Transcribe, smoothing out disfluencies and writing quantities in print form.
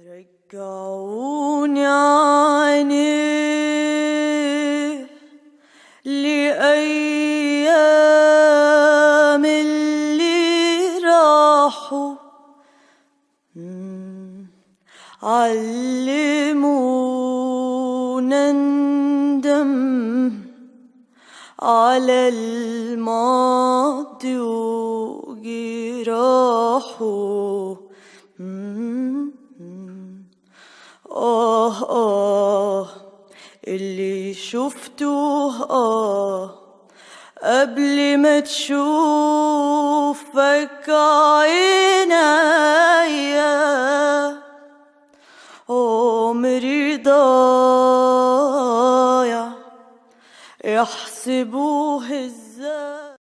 رجعوني عيني لأيام اللي راحوا، علمونا ندم على الماضي وجراحه. اللي شفته قبل ما تشوفك عينيا، عمري ضايع يحسبوا